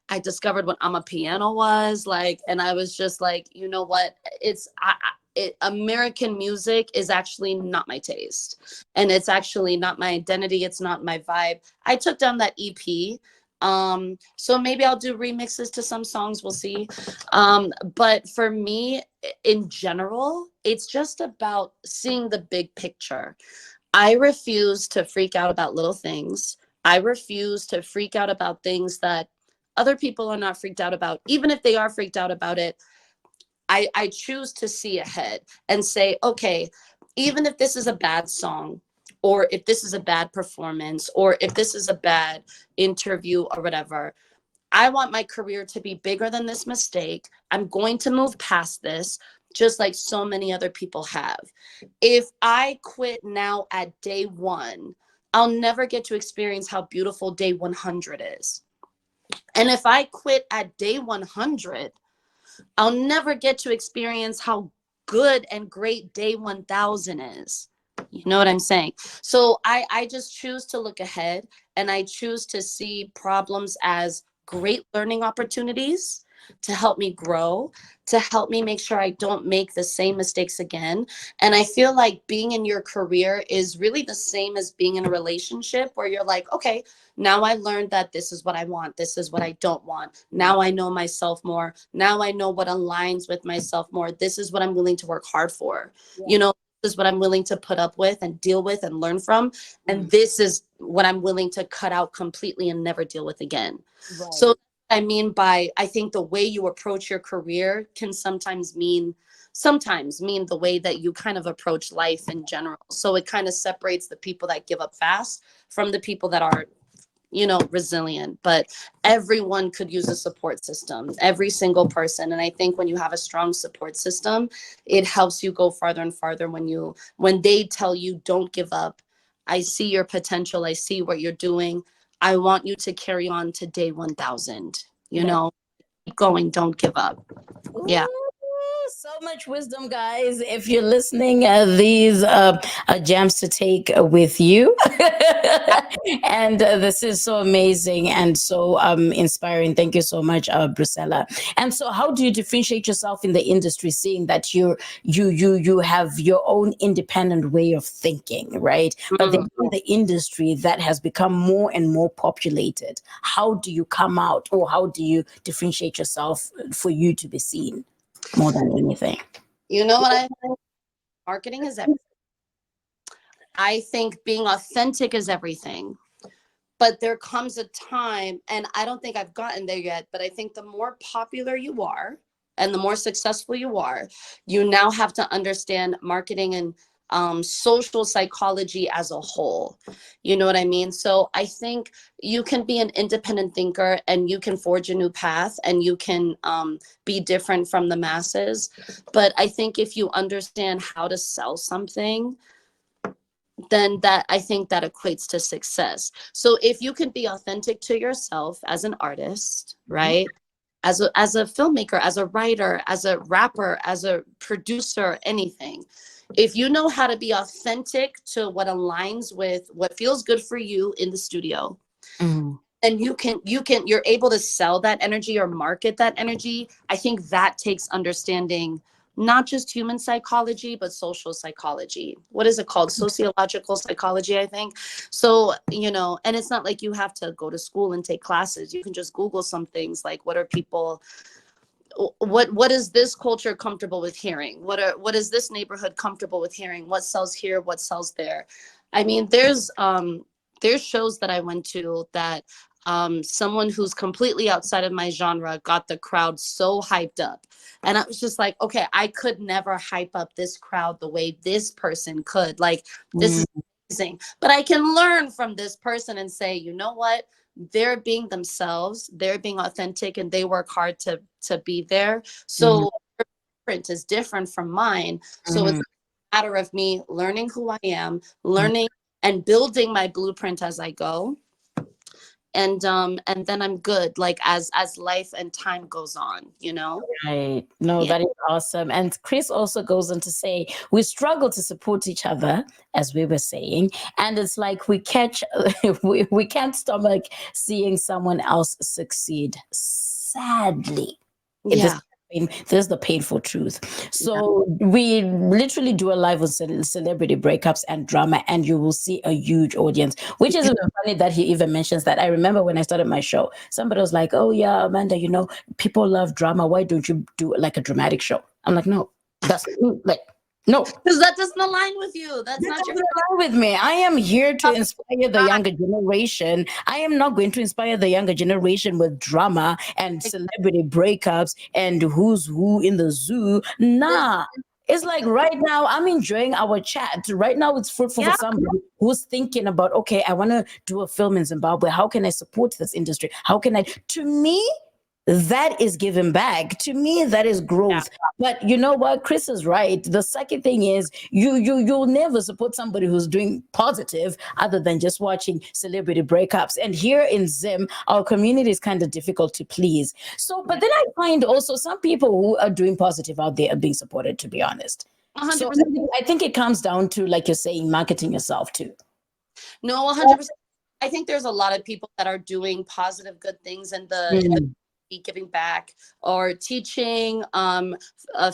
I discovered what Amapiano was like, and I was just like, you know what? American music is actually not my taste, and it's actually not my identity. It's not my vibe. I took down that EP. So maybe I'll do remixes to some songs. We'll see. But for me, in general, it's just about seeing the big picture. I refuse to freak out about little things. I refuse to freak out about things that other people are not freaked out about. Even if they are freaked out about it, I choose to see ahead and say, okay, even if this is a bad song, or if this is a bad performance, or if this is a bad interview or whatever, I want my career to be bigger than this mistake. I'm going to move past this, just like so many other people have. If I quit now at day 1, I'll never get to experience how beautiful day 100 is. And if I quit at day 100, I'll never get to experience how good and great day 1000 is. You know what I'm saying? So I just choose to look ahead, and I choose to see problems as great learning opportunities to help me grow, to help me make sure I don't make the same mistakes again. And I feel like being in your career is really the same as being in a relationship, where you're like, okay, now I learned that this is what I want. This is what I don't want. Now I know myself more. Now I know what aligns with myself more. This is what I'm willing to work hard for. Yeah. This is what I'm willing to put up with and deal with and learn from. And this is what I'm willing to cut out completely and never deal with again. Right. So I mean by, I think the way you approach your career can sometimes mean the way that you kind of approach life in general. So it kind of separates the people that give up fast from the people that are, resilient. But everyone could use a support system, every single person. And I think when you have a strong support system, it helps you go farther and farther. When they tell you don't give up, I see your potential, I see what you're doing, I want you to carry on to day 1000, keep going, don't give up. Yeah. So much wisdom, guys. If you're listening, these are gems to take with you. And this is so amazing and so inspiring. Thank you so much, Brucella. And so, how do you differentiate yourself in the industry, seeing that you have your own independent way of thinking, right? But then in the industry that has become more and more populated, how do you come out, or how do you differentiate yourself for you to be seen more than anything? You know what I think? Marketing is everything. I think being authentic is everything. But there comes a time, and I don't think I've gotten there yet, but I think the more popular you are and the more successful you are, you now have to understand marketing and social psychology as a whole. You know what I mean? So I think you can be an independent thinker, and you can forge a new path, and you can be different from the masses. But I think if you understand how to sell something, then I think that equates to success. So if you can be authentic to yourself as an artist, right? As a filmmaker, as a writer, as a rapper, as a producer, anything. If you know how to be authentic to what aligns with what feels good for you in the studio, and you're able to sell that energy or market that energy, I think that takes understanding not just human psychology, but social psychology. What is it called? Sociological psychology, I think. So, and it's not like you have to go to school and take classes. You can just Google some things like, what are people what is this culture comfortable with hearing? What is this neighborhood comfortable with hearing? What sells here? What sells there? I mean, there's shows that I went to that someone who's completely outside of my genre got the crowd so hyped up. And I was just like, okay, I could never hype up this crowd the way this person could. Like, this is amazing. But I can learn from this person and say, you know what? They're being themselves, they're being authentic, and they work hard to be there. So their print is different from mine. So it's a matter of me learning who I am, learning and building my blueprint as I go. And then I'm good, like as life and time goes on, you know? Right. No, Yeah. that is awesome. And Chris also goes on to say, we struggle to support each other, as we were saying. And it's like we we can't stomach seeing someone else succeed. Sadly. It is Yeah. this is the painful truth. So we literally do a live with celebrity breakups and drama, and you will see a huge audience, which is even funny that he even mentions that. I remember when I started my show, somebody was like, oh yeah, Amanda, you know, people love drama. Why don't you do like a dramatic show? I'm like, no, that's like, no. Because that doesn't align with you. That's That not your doesn't align with me. I am here to inspire the younger generation. I am not going to inspire the younger generation with drama and celebrity breakups and who's who in the zoo. Nah. It's like right now, I'm enjoying our chat. Right now, it's fruitful for somebody who's thinking about, okay, I want to do a film in Zimbabwe. How can I support this industry? How can I? To me, that is giving back. To me, that is growth. But you know what? Chris is right. The second thing is you'll never support somebody who's doing positive other than just watching celebrity breakups. And here in Zim, our community is kind of difficult to please. So, but then I find also some people who are doing positive out there are being supported, to be honest. 100%. So I think it comes down to, like you're saying, marketing yourself too. No, 100%. I think there's a lot of people that are doing positive, good things in the giving back or teaching,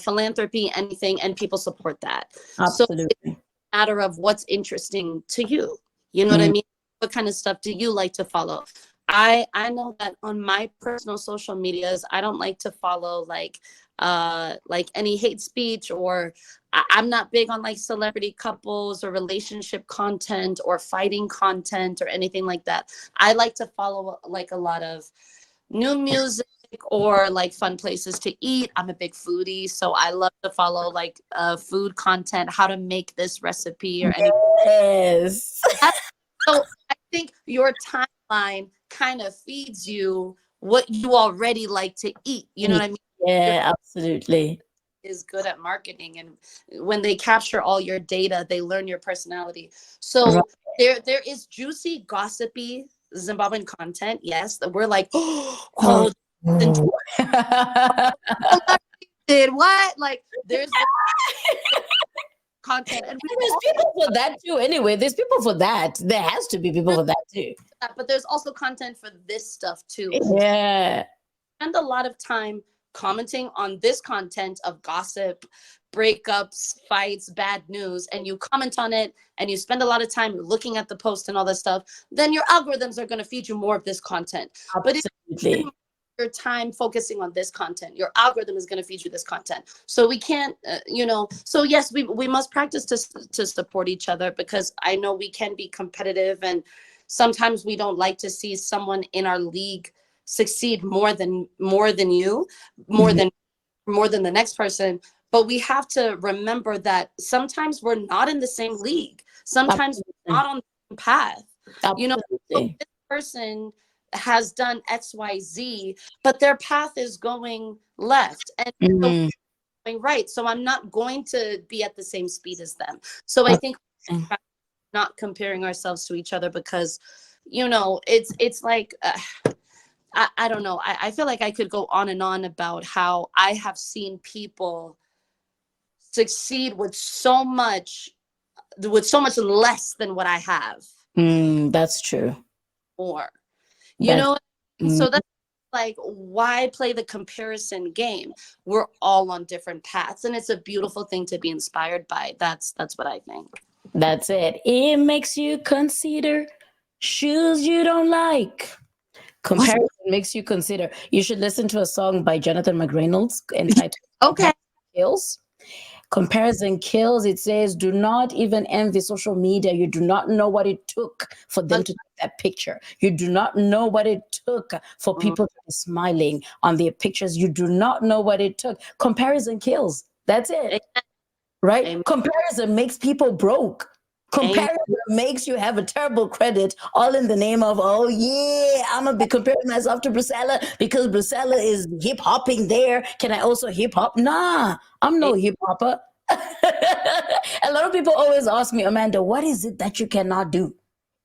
philanthropy, anything, and people support that. Absolutely. So it's a matter of what's interesting to you. You know what I mean? What kind of stuff do you like to follow? I know that on my personal social medias, I don't like to follow like any hate speech, or I'm not big on like celebrity couples or relationship content or fighting content or anything like that. I like to follow like a lot of new music or like fun places to eat. I'm a big foodie, so I love to follow like food content, how to make this recipe or anything. Yes. So I think your timeline kind of feeds you what you already like to eat. You know what I mean? Yeah, absolutely. Is good at marketing, and when they capture all your data, they learn your personality. So there is juicy, gossipy Zimbabwean content, yes, that we're like, oh, did what? Like, there's content, and there's people for that too. Anyway, there's people for that. There has to be people for that too. But there's also content for this stuff too. Yeah. Spend a lot of time commenting on this content of gossip, breakups, fights, bad news, and you comment on it and you spend a lot of time looking at the post and all this stuff, then your algorithms are going to feed you more of this content. Absolutely. But if you spend your time focusing on this content, your algorithm is going to feed you this content. So we can't, so yes, we must practice to support each other, because I know we can be competitive, and sometimes we don't like to see someone in our league succeed more than you, more than the next person. But we have to remember that sometimes we're not in the same league. Sometimes we're not on the same path. Absolutely. You know, so this person has done XYZ, but their path is going left and so going right. So I'm not going to be at the same speed as them. So I think not comparing ourselves to each other, because, it's like, I don't know. I feel like I could go on and on about how I have seen people succeed with so much less than what I have. That's true. More, so that's like, why play the comparison game? We're all on different paths, and it's a beautiful thing to be inspired by. That's what I think. That's it. It makes you consider shoes you don't like, Comparison makes you consider. You should listen to a song by Jonathan McReynolds entitled Okay. Kills. Comparison kills. It says, do not even envy social media. You do not know what it took for them to take that picture. You do not know what it took for people to be smiling on their pictures. You do not know what it took. Comparison kills. That's it. Right? Amen. Comparison makes people broke. Comparison makes you have a terrible credit, all in the name of, oh yeah, I'm gonna be comparing myself to Brucella because Brucella is hip hopping there. Can I also hip hop? Nah, I'm no hip hopper. A lot of people always ask me, Amanda, what is it that you cannot do?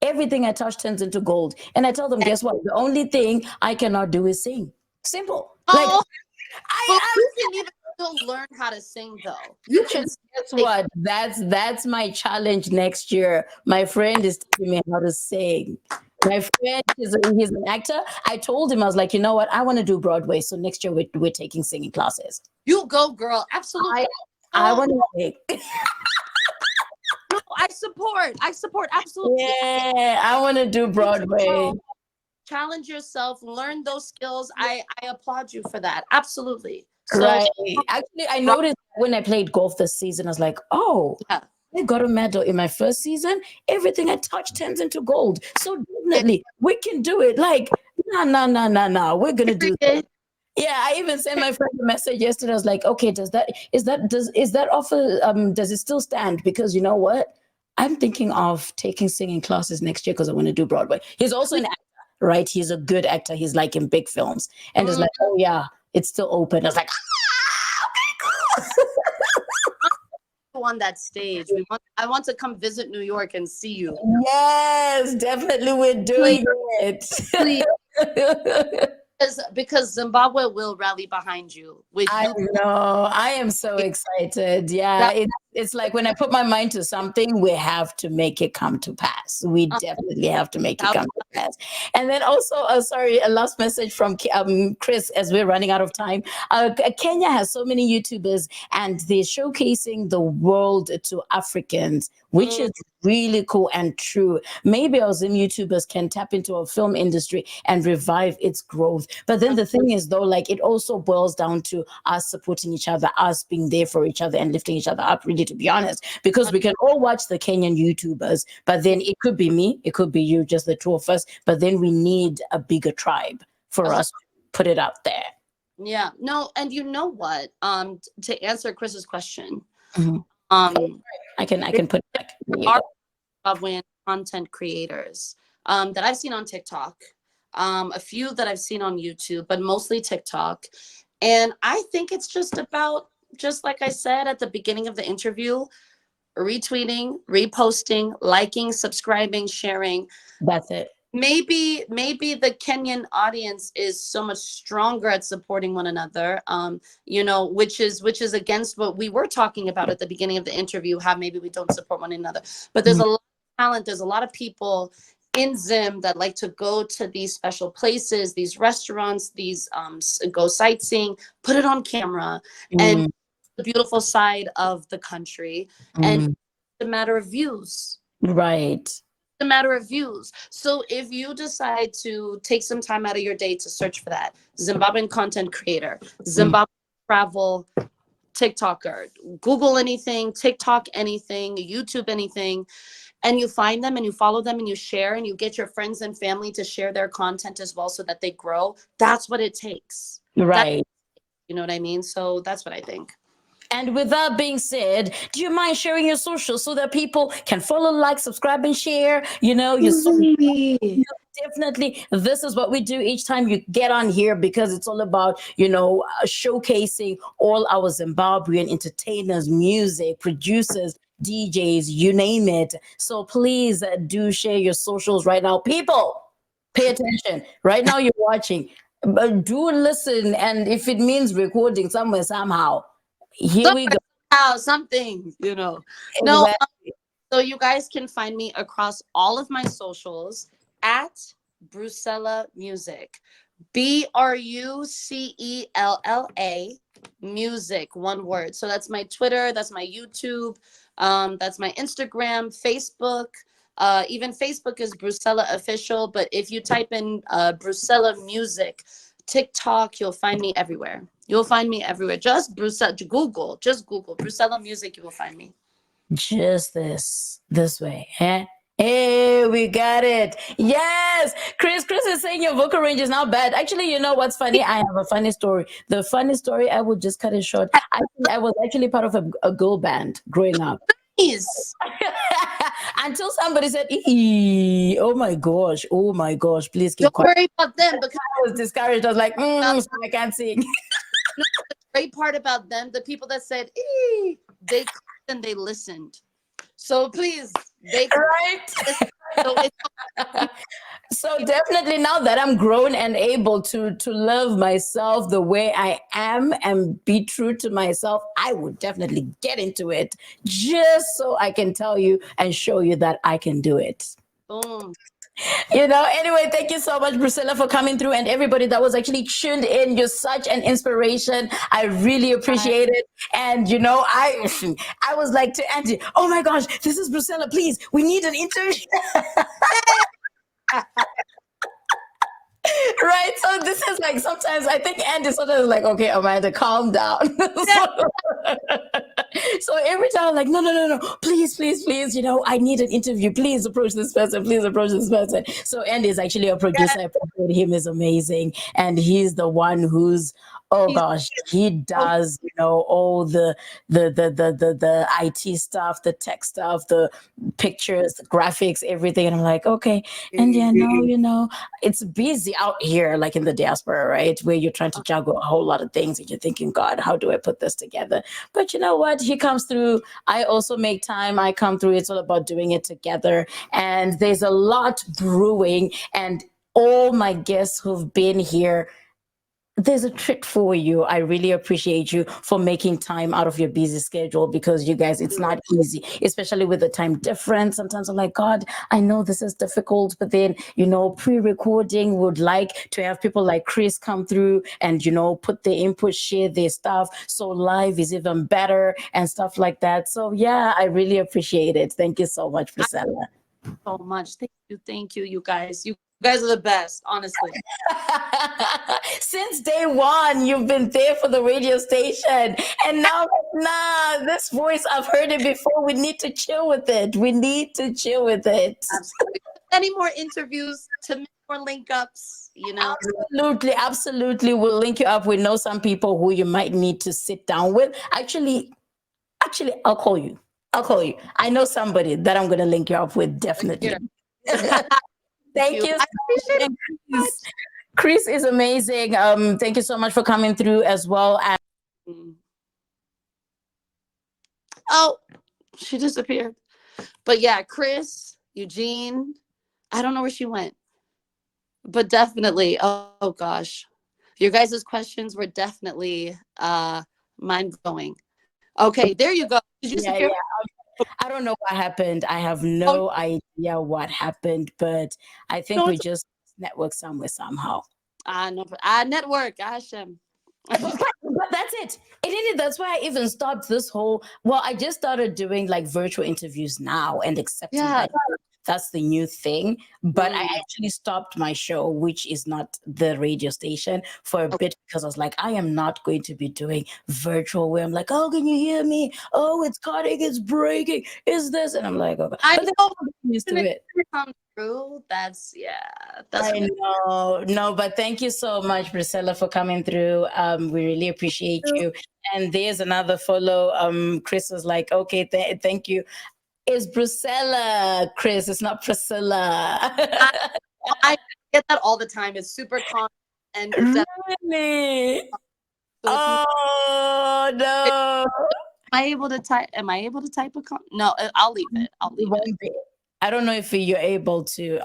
Everything I touch turns into gold. And I tell them, guess what? The only thing I cannot do is sing. Simple. Like, But you can even still learn how to sing, though. You can. Guess what? That's my challenge next year. My friend is teaching me how to sing. My friend he's an actor. I told him, I was like, you know what? I want to do Broadway. So next year we're taking singing classes. You go, girl. Absolutely. I want to sing. No, I support. Absolutely. Yeah, I want to do Broadway. Challenge yourself, learn those skills. I applaud you for that. Absolutely. So, right. Actually, I noticed when I played golf this season, I was like, oh, yeah. I got a medal in my first season. Everything I touch turns into gold. So definitely we can do it. Like, no. We're gonna do it. Yeah, I even sent my friend a message yesterday. I was like, okay, is that offer does it still stand? Because you know what? I'm thinking of taking singing classes next year because I want to do Broadway. He's also an actor, right? He's a good actor. He's like in big films. And it's like, oh yeah, it's still open. I was like, okay, cool. On that stage. I want to come visit New York and see you. Yes, definitely we're doing it. Because Zimbabwe will rally behind you. I know. I am so excited. Yeah, it's like when I put my mind to something, we have to make it come to pass. We definitely have to make it come to pass. And then also, a last message from Chris as we're running out of time. Kenya has so many YouTubers and they're showcasing the world to Africans, which is really cool and true. Maybe our Zim YouTubers can tap into our film industry and revive its growth. But then the thing is, though, like it also boils down to us supporting each other, us being there for each other and lifting each other up, really, to be honest, because we can all watch the Kenyan YouTubers, but then it could be me, it could be you, just the two of us, but then we need a bigger tribe for us to put it out there. Yeah, no, and you know what? To answer Chris's question, I can put it back. Zimbabwean content creators that I've seen on TikTok, a few that I've seen on YouTube, but mostly TikTok. And I think it's just about, just like I said at the beginning of the interview, retweeting, reposting, liking, subscribing, sharing. That's it. Maybe the Kenyan audience is so much stronger at supporting one another, which is against what we were talking about at the beginning of the interview, how maybe we don't support one another. But there's a lot of talent, there's a lot of people in Zim that like to go to these special places, these restaurants, these go sightseeing, put it on camera, and the beautiful side of the country. And it's a matter of views. Right. A matter of views. So if you decide to take some time out of your day to search for that, Zimbabwean content creator, Zimbabwean travel TikToker, Google anything, TikTok anything, YouTube anything, and you find them and you follow them and you share and you get your friends and family to share their content as well so that they grow, that's what it takes. Right. You know what I mean? So that's what I think. And with that being said, do you mind sharing your socials so that people can follow, like, subscribe, and share? You know, your definitely. This is what we do each time you get on here because it's all about, showcasing all our Zimbabwean entertainers, music, producers, DJs, you name it. So please do share your socials right now. People, pay attention. Right now you're watching. But do listen. And if it means recording somewhere, somehow, here we go. Something, No, so you guys can find me across all of my socials at Brucella Music. BRUCELLA Music, one word. So that's my Twitter, that's my YouTube, that's my Instagram, Facebook. Even Facebook is Brucella Official, but if you type in Brucella Music, TikTok, you'll find me everywhere. You'll find me everywhere. Just Google Brucella Music, you will find me. Just this way, eh? Hey, we got it. Yes, Chris is saying your vocal range is not bad. Actually, you know what's funny? I have a funny story. The funny story, I will just cut it short. I was actually part of a girl band growing up. Please. Until somebody said, "Ee, oh my gosh, please keep Don't quiet." worry about them, because I was discouraged. I was like, so I can't sing. the great part about them, the people that said, they clicked and they listened. So please, they Right? so it's So definitely now that I'm grown and able to love myself the way I am and be true to myself, I would definitely get into it just so I can tell you and show you that I can do it. boom. Anyway, thank you so much, Brucella, for coming through, and everybody that was actually tuned in. You're such an inspiration. I really appreciate it. And I was like to Angie, oh my gosh, this is Brucella, please, we need an interview. Right, so this is like, sometimes I think Andy sometimes like, okay, Amanda, calm down. So every time I'm like, no, please, I need an interview. Please approach this person. So Andy is actually a producer. I promote him, is amazing, and he's the one who's, oh gosh, he does all the IT stuff, the tech stuff, the pictures, the graphics, everything. And I'm like, okay, and it's busy out here, like in the diaspora, right, where you're trying to juggle a whole lot of things and you're thinking, God, how do I put this together? But you know what, he comes through. I also make time. I come through. It's all about doing it together, and there's a lot brewing. And all my guests who've been here, there's a trick for you. I really appreciate you for making time out of your busy schedule, because you guys, it's not easy, especially with the time difference. Sometimes I'm like, God, I know this is difficult, but then, pre-recording, would like to have people like Chris come through and, put their input, share their stuff. So live is even better and stuff like that. So yeah, I really appreciate it. Thank you so much, Brucella. So much. Thank you, you guys. You guys are the best, honestly. Since day one, you've been there for the radio station. And now, this voice, I've heard it before. We need to chill with it. Absolutely. Any more interviews, to make more link ups, Absolutely. We'll link you up. We know some people who you might need to sit down with. Actually, I'll call you. I know somebody that I'm going to link you up with, definitely. Thank you. Chris is amazing. Thank you so much for coming through as well. Oh, she disappeared. But yeah, Chris, Eugene, I don't know where she went. But definitely, oh gosh, your guys' questions were definitely mind-blowing. Okay, there you go. Did you disappear? I don't know what happened. I have no idea what happened, but I think we just networked somewhere somehow. No, network, Hashem. But that's it. That's why I even stopped this whole. Well, I just started doing like virtual interviews now and accepting that. That's the new thing. But I actually stopped my show, which is not the radio station, for a bit, because I was like, I am not going to be doing virtual where I'm like, oh, can you hear me? Oh, it's cutting, it's breaking, is this? And I'm like, okay. I know. Used to it. Come through. That's I know. No, but thank you so much, Brucella, for coming through. We really appreciate you. And there's another follow. Chris was like, okay, thank you. It's Brucella, Chris. It's not Priscilla. I get that all the time. It's super common. And really? Oh no! Am I able to type a comment? No, I'll leave it. I don't know if you're able to.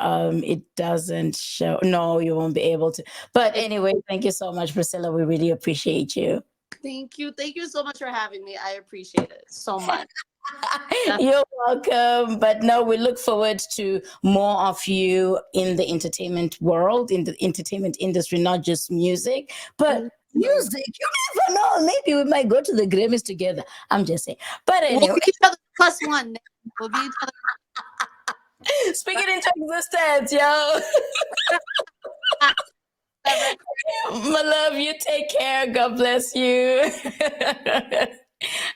It doesn't show. No, you won't be able to. But anyway, thank you so much, Brucella. We really appreciate you. Thank you. Thank you so much for having me. I appreciate it so much. You're welcome. But no, we look forward to more of you in the entertainment world, in the entertainment industry, not just music, but music. You never know. Maybe we might go to the Grammys together. I'm just saying. But anyway, we'll be each other +1. We'll be each other. Speak it into existence, yo. My love, you take care. God bless you.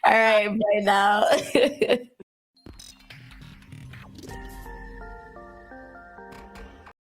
All right, bye now.